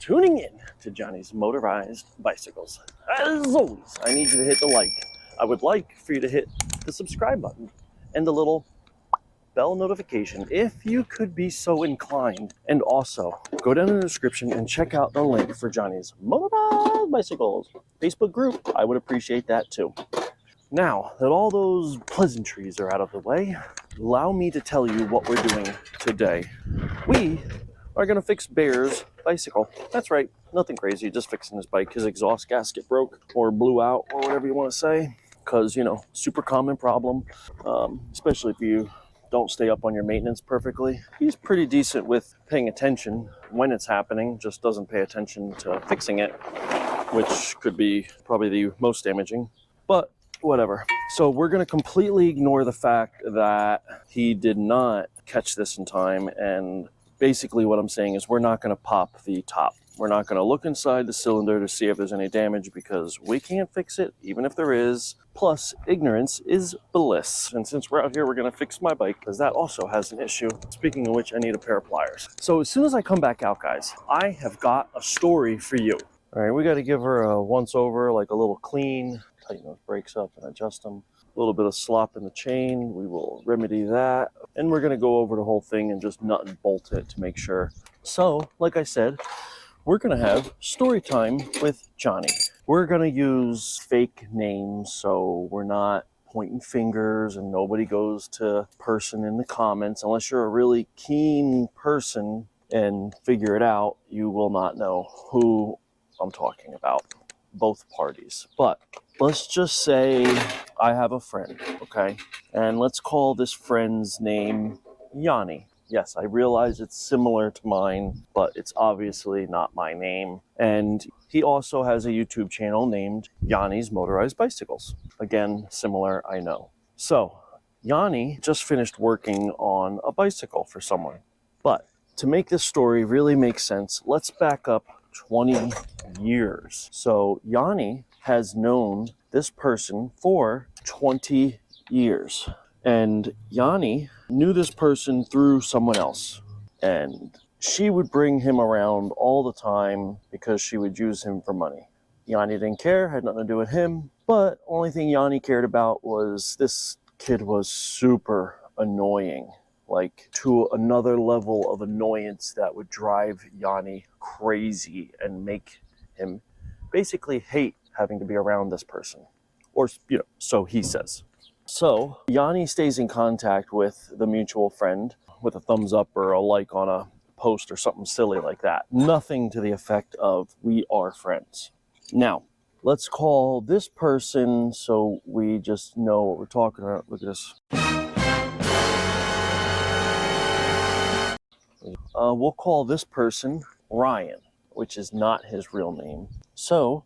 tuning in to Johnny's Motorized Bicycles. As always, I need you to hit the like. I would like for you to hit the subscribe button and the little bell notification if you could be so inclined. And also, go down in the description and check out the link for Johnny's Motorized Bicycles Facebook group. I would appreciate that too. Now that all those pleasantries are out of the way, allow me to tell you what we're doing today. We are going to fix Bear's bicycle. That's right, nothing crazy, just fixing his bike. His exhaust gasket broke or blew out or whatever you want to say, because, you know, super common problem, especially if you don't stay up on your maintenance perfectly. He's pretty decent with paying attention when it's happening, just doesn't pay attention to fixing it, which could be probably the most damaging, but whatever. So we're going to completely ignore the fact that he did not catch this in time, and basically what I'm saying is we're not going to pop the top. We're not going to look inside the cylinder to see if there's any damage because we can't fix it, even if there is. Plus, ignorance is bliss. And since we're out here, we're going to fix my bike because that also has an issue. Speaking of which, I need a pair of pliers. So as soon as I come back out, guys, I have got a story for you. All right, we got to give her a once over, like a little clean, tighten those brakes up and adjust them. A little bit of slop in the chain, we will remedy that. And we're gonna go over the whole thing and just nut and bolt it to make sure. So, like I said, we're gonna have story time with Johnny. We're gonna use fake names, so we're not pointing fingers and nobody goes to person in the comments. Unless you're a really keen person and figure it out, you will not know who I'm talking about, both parties. But let's just say I have a friend, okay? And let's call this friend's name Yonnie. Yes, I realize it's similar to mine, but it's obviously not my name. And he also has a YouTube channel named Yonnie's Motorized Bicycles. Again, similar, I know. So, Yonnie just finished working on a bicycle for someone. But to make this story really make sense, let's back up 20 years. So Yonnie has known this person for 20 years. And Yonnie knew this person through someone else. And she would bring him around all the time because she would use him for money. Yonnie didn't care, had nothing to do with him. But only thing Yonnie cared about was this kid was super annoying. Like to another level of annoyance that would drive Yonnie crazy and make him basically hate having to be around this person. Or, you know, so he says. So Yonnie stays in contact with the mutual friend with a thumbs up or a like on a post or something silly like that. Nothing to the effect of we are friends. Now, let's call this person so we just know what we're talking about. Look at this. We'll call this person Ryan, which is not his real name. So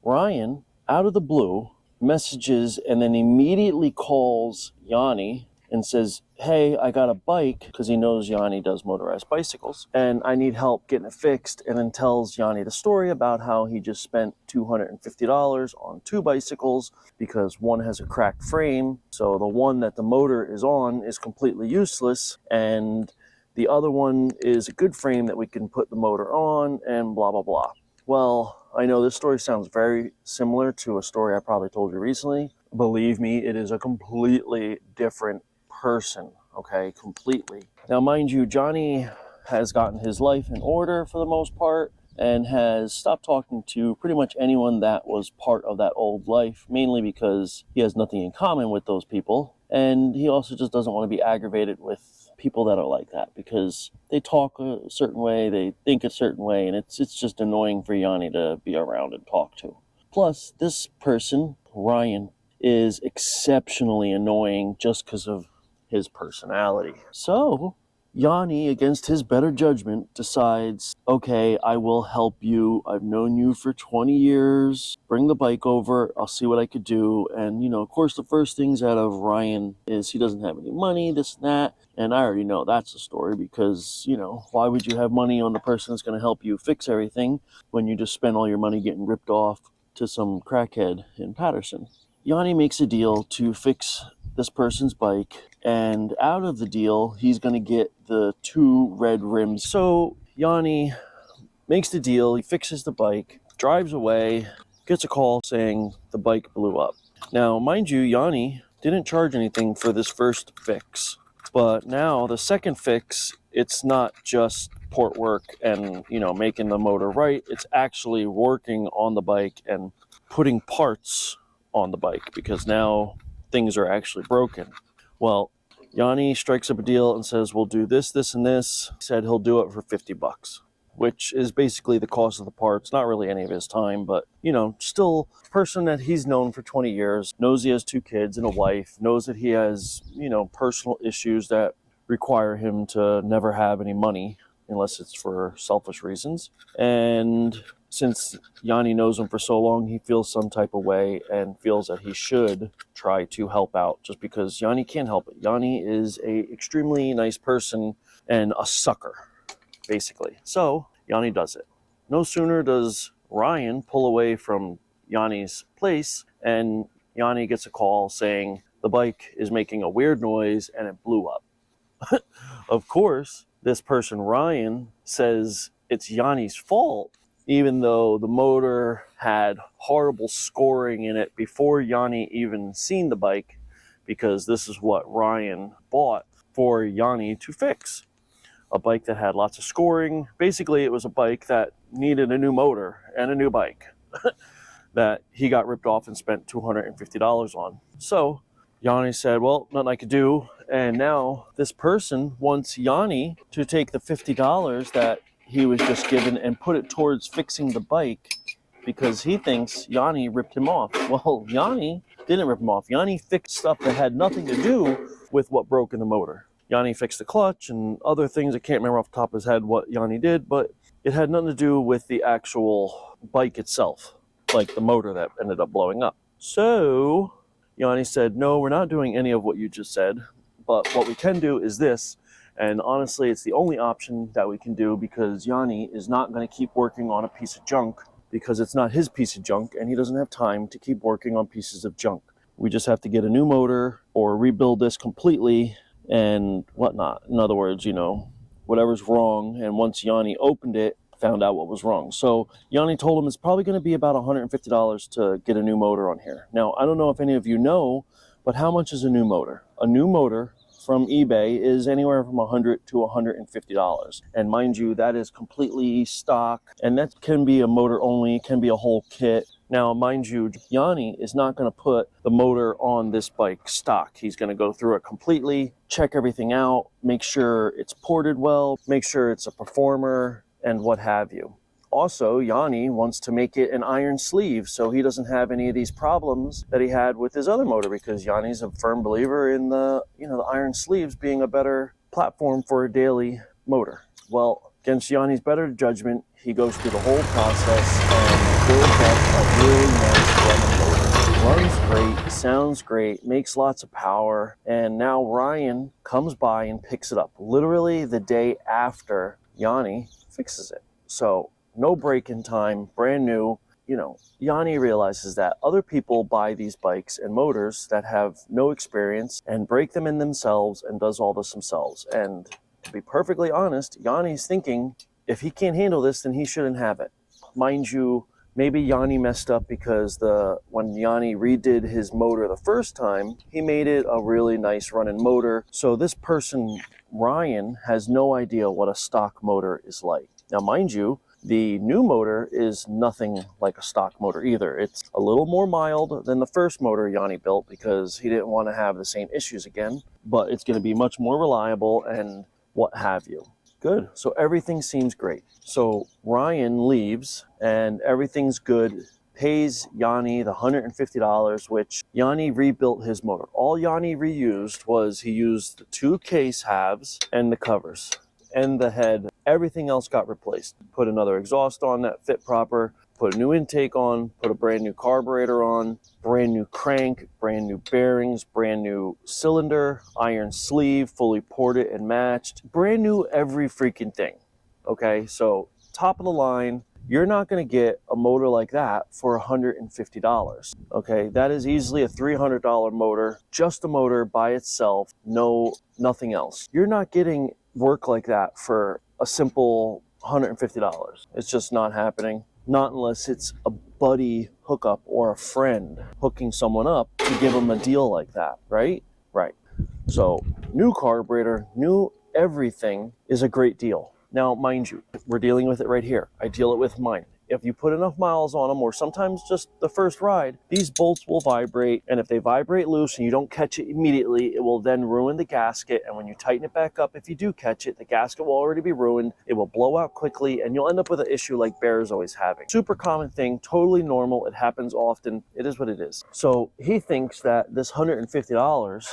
Ryan, out of the blue, messages and then immediately calls Yonnie and says, hey, I got a bike, because he knows Yonnie does motorized bicycles, and I need help getting it fixed, and then tells Yonnie the story about how he just spent $250 on 2 bicycles because one has a cracked frame, so the one that the motor is on is completely useless, and the other one is a good frame that we can put the motor on, and blah, blah, blah. Well, I know this story sounds very similar to a story I probably told you recently. Believe me, it is a completely different person, okay? Completely. Now, mind you, Johnny has gotten his life in order for the most part and has stopped talking to pretty much anyone that was part of that old life, mainly because he has nothing in common with those people. And he also just doesn't want to be aggravated with people that are like that because they talk a certain way, they think a certain way, and it's just annoying for Yonnie to be around and talk to. Plus, this person, Ryan, is exceptionally annoying just because of his personality. So Yonnie, against his better judgment, decides, okay, I will help you. I've known you for 20 years. Bring the bike over. I'll see what I could do. And, you know, of course, the first things out of Ryan is he doesn't have any money, this and that. And I already know that's the story because, you know, why would you have money on the person that's going to help you fix everything when you just spend all your money getting ripped off to some crackhead in Patterson? Yonnie makes a deal to fix this person's bike, and out of the deal, he's going to get the 2 red rims. So Yonnie makes the deal, he fixes the bike, drives away, gets a call saying the bike blew up. Now, mind you, Yonnie didn't charge anything for this first fix, but now the second fix, it's not just port work and, making the motor right. It's actually working on the bike and putting parts on the bike because now things are actually broken. Well, Yonnie strikes up a deal and says, we'll do this, this, and this. He said he'll do it for $50, which is basically the cost of the parts, not really any of his time, but, still a person that he's known for 20 years, knows he has 2 kids and a wife, knows that he has, personal issues that require him to never have any money unless it's for selfish reasons. And since Yonnie knows him for so long, he feels some type of way and feels that he should try to help out just because Yonnie can't help it. Yonnie is a extremely nice person and a sucker, basically. So Yonnie does it. No sooner does Ryan pull away from Yonnie's place and Yonnie gets a call saying the bike is making a weird noise and it blew up. Of course, this person, Ryan, says it's Yonnie's fault, even though the motor had horrible scoring in it before Yonnie even seen the bike, because this is what Ryan bought for Yonnie to fix. A bike that had lots of scoring. Basically, it was a bike that needed a new motor and a new bike that he got ripped off and spent $250 on. So Yonnie said, well, nothing I could do. And now this person wants Yonnie to take the $50 that he was just given and put it towards fixing the bike because he thinks Yonnie ripped him off. Well, Yonnie didn't rip him off. Yonnie fixed stuff that had nothing to do with what broke in the motor. Yonnie fixed the clutch and other things. I can't remember off the top of his head what Yonnie did, but it had nothing to do with the actual bike itself, like the motor that ended up blowing up. So Yonnie said, no, we're not doing any of what you just said, but what we can do is this. And honestly, it's the only option that we can do because Yonnie is not going to keep working on a piece of junk because it's not his piece of junk and he doesn't have time to keep working on pieces of junk. We just have to get a new motor or rebuild this completely and whatnot. In other words, whatever's wrong. And once Yonnie opened it, found out what was wrong. So Yonnie told him it's probably going to be about $150 to get a new motor on here. Now, I don't know if any of you know, but how much is a new motor? A new motor from eBay is anywhere from $100 to $150. And mind you, that is completely stock. And that can be a motor only, can be a whole kit. Now, mind you, Yonnie is not going to put the motor on this bike stock. He's going to go through it completely, check everything out, make sure it's ported well, make sure it's a performer, and what have you. Also, Yonnie wants to make it an iron sleeve so he doesn't have any of these problems that he had with his other motor because Yonnie's a firm believer in the iron sleeves being a better platform for a daily motor. Well, against Yonnie's better judgment, he goes through the whole process and builds up a really nice running motor. Runs great, sounds great, makes lots of power, and now Ryan comes by and picks it up literally the day after Yonnie fixes it. So no break-in time, brand new. Yonnie realizes that other people buy these bikes and motors that have no experience and break them in themselves and does all this themselves. And to be perfectly honest, Yonnie's thinking if he can't handle this, then he shouldn't have it. Mind you, maybe Yonnie messed up because when Yonnie redid his motor the first time, he made it a really nice running motor. So this person, Ryan, has no idea what a stock motor is like. Now, mind you, the new motor is nothing like a stock motor either. It's a little more mild than the first motor Yonnie built because he didn't want to have the same issues again, but it's going to be much more reliable and what have you. Good. So everything seems great. So Ryan leaves and everything's good. Pays Yonnie the $150, which Yonnie rebuilt his motor. All Yonnie reused was he used the 2 case halves and the covers and the head. Everything else got replaced. Put another exhaust on that fit proper, put a new intake on, put a brand new carburetor on, brand new crank, brand new bearings, brand new cylinder, iron sleeve, fully ported and matched, brand new every freaking thing. Okay, so top of the line. You're not going to get a motor like that for $150. Okay, that is easily a $300 motor, just a motor by itself, nothing else. You're not getting work like that for a simple $150. It's just not happening. Not unless it's a buddy hookup or a friend hooking someone up to give them a deal like that, right? Right. So new carburetor, new everything is a great deal. Now, mind you, we're dealing with it right here. I deal it with mine. If you put enough miles on them, or sometimes just the first ride, these bolts will vibrate. And if they vibrate loose and you don't catch it immediately, it will then ruin the gasket. And when you tighten it back up, if you do catch it, the gasket will already be ruined. It will blow out quickly and you'll end up with an issue like Bear is always having. Super common thing, totally normal. It happens often. It is what it is. So he thinks that this $150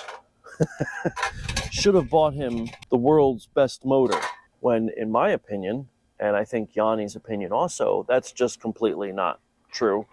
should have bought him the world's best motor, when in my opinion, and I think Yonnie's opinion also, that's just completely not true,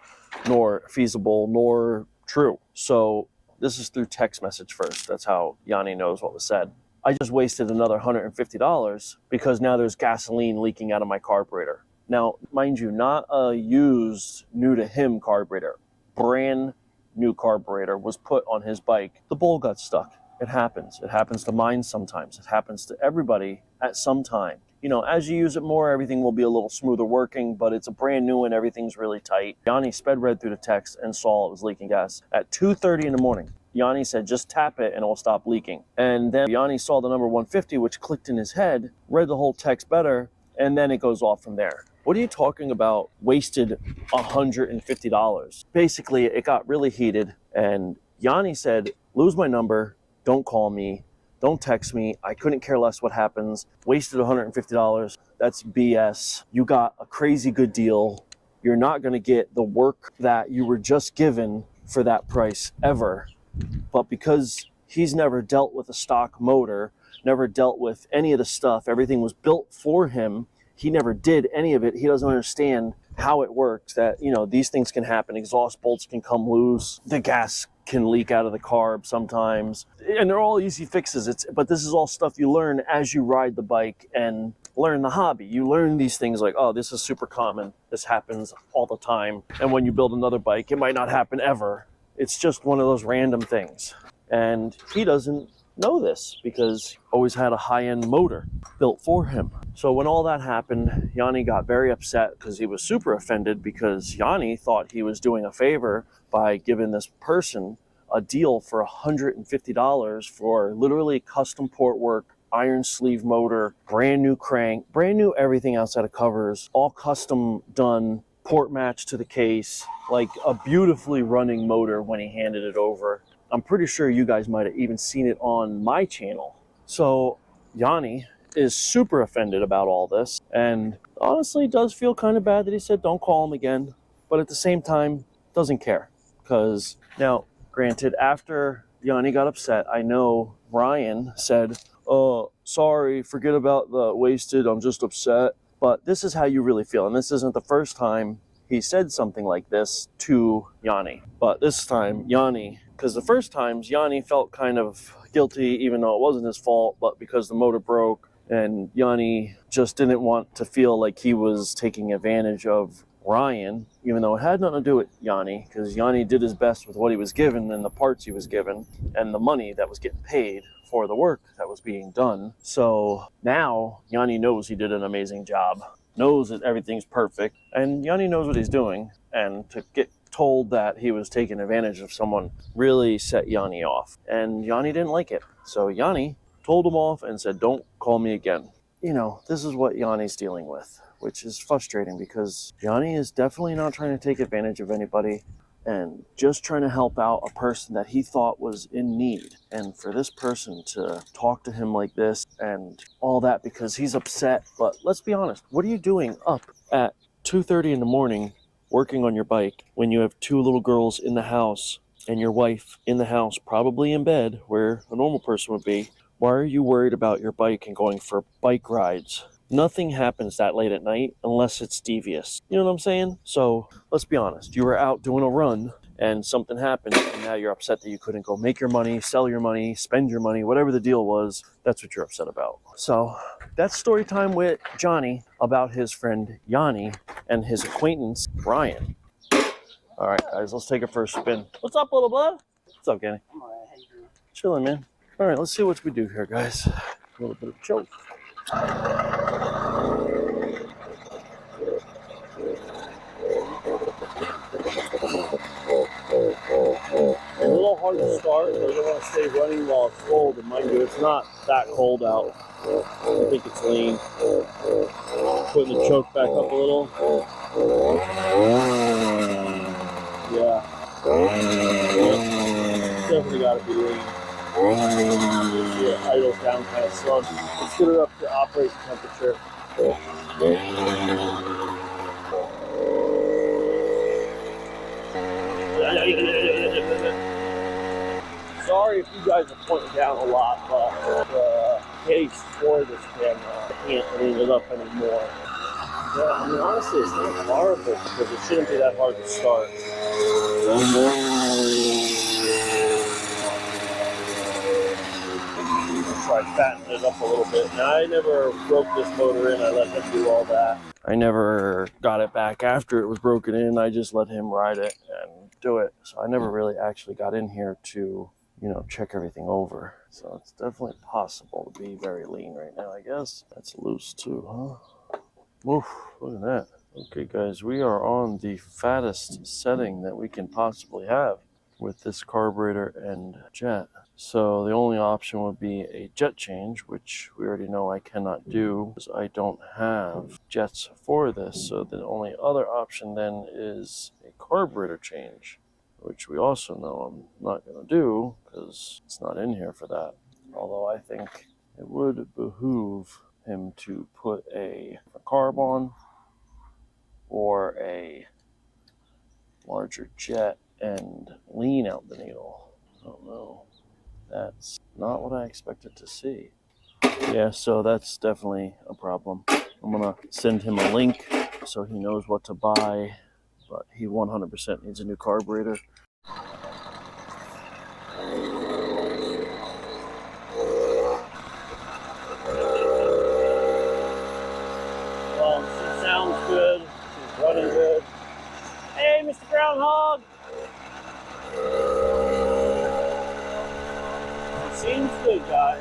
nor feasible, nor true. So this is through text message first. That's how Yonnie knows what was said. I just wasted another $150 because now there's gasoline leaking out of my carburetor. Now, mind you, not a used, new to him carburetor. Brand new carburetor was put on his bike. The bowl got stuck. It happens. It happens to mine sometimes. It happens to everybody at some time. You know, as you use it more, everything will be a little smoother working, but it's a brand new one. Everything's really tight. Yonnie sped read through the text and saw it was leaking gas at 2:30 in the morning. Yonnie said, just tap it and it will stop leaking. And then Yonnie saw the number 150, which clicked in his head, read the whole text better, and then it goes off from there. What are you talking about? Wasted $150. Basically, it got really heated, and Yonnie said, lose my number, don't call me, don't text me, I couldn't care less what happens. Wasted $150. That's BS. You got a crazy good deal. You're not going to get the work that you were just given for that price ever. But because he's never dealt with a stock motor, never dealt with any of the stuff, everything was built for him, he never did any of it. He doesn't understand how it works, that, you know, these things can happen. Exhaust bolts can come loose. The gas can leak out of the carb sometimes. And they're all easy fixes. But this is all stuff you learn as you ride the bike and learn the hobby. You learn these things like, oh, this is super common. This happens all the time. And when you build another bike, it might not happen ever. It's just one of those random things. And he doesn't know this because he always had a high-end motor built for him. So when all that happened, Yonnie got very upset because he was super offended, because Yonnie thought he was doing a favor by giving this person a deal for $150 for literally custom port work, iron sleeve motor, brand new crank, brand new everything outside of covers, all custom done, port match to the case, like a beautifully running motor when he handed it over. I'm pretty sure you guys might have even seen it on my channel. So Yonnie is super offended about all this, and honestly does feel kind of bad that he said don't call him again, but at the same time doesn't care. Because now, granted, after Yonnie got upset, I know Ryan said, oh, sorry, forget about the wasted, I'm just upset. But this is how you really feel, and this isn't the first time he said something like this to Yonnie. But this time, Yonnie, because the first times Yonnie felt kind of guilty, even though it wasn't his fault, but because the motor broke, and Yonnie just didn't want to feel like he was taking advantage of Ryan, even though it had nothing to do with Yonnie, because Yonnie did his best with what he was given and the parts he was given and the money that was getting paid for the work that was being done. So now Yonnie knows he did an amazing job, knows that everything's perfect, and Yonnie knows what he's doing, and to get told that he was taking advantage of someone really set Yonnie off, and Yonnie didn't like it. So Yonnie told him off and said, don't call me again. You know, this is what Yonnie's dealing with, which is frustrating, because Yonnie is definitely not trying to take advantage of anybody and just trying to help out a person that he thought was in need. And for this person to talk to him like this and all that because he's upset. But let's be honest, what are you doing up at 2:30 in the morning working on your bike when you have two little girls in the house and your wife in the house, probably in bed where a normal person would be? Why are you worried about your bike and going for bike rides? Nothing happens that late at night unless it's devious. You know what I'm saying? So let's be honest. You were out doing a run and something happened, and now you're upset that you couldn't go make your money, sell your money, spend your money, whatever the deal was. That's what you're upset about. So that's story time with Johnny about his friend Yonnie and his acquaintance Ryan. All right, guys, let's take it for a spin. What's up, little bud? What's up, Kenny? I'm alright. How you doing? Chilling, man. All right, let's see what we do here, guys. A little bit of choke. hard to start, so you don't want to stay running while it's cold. And mind you, it's not that cold out. I think it's lean. Putting the choke back up a little. Yeah. Definitely got to be lean. Yeah, idles down kind of slow. Let's get it up to operating temperature. Sorry if you guys are pointing down a lot, but the case for this camera, I can't lean it up anymore. Yeah, I mean, honestly, it's not horrible because it shouldn't be that hard to start. Try fattening it up a little bit. Now, I never broke this motor in. I let him do all that. I never got it back after it was broken in. I just let him ride it and do it. So I never really actually got in here to, you know, check everything over. So it's definitely possible to be very lean right now, I guess. That's loose too, huh? Woof, look at that. Okay, guys, we are on the fattest setting that we can possibly have with this carburetor and jet. So the only option would be a jet change, which we already know I cannot do because I don't have jets for this. So the only other option then is a carburetor change, which we also know I'm not going to do because it's not in here for that. Although I think it would behoove him to put a carb on or a larger jet and lean out the needle. I don't know. That's not what I expected to see. Yeah, so that's definitely a problem. I'm gonna send him a link so he knows what to buy, but he 100% needs a new carburetor. Well, she sounds good. She's running good. Hey, Mr. Groundhog! Seems good, guys.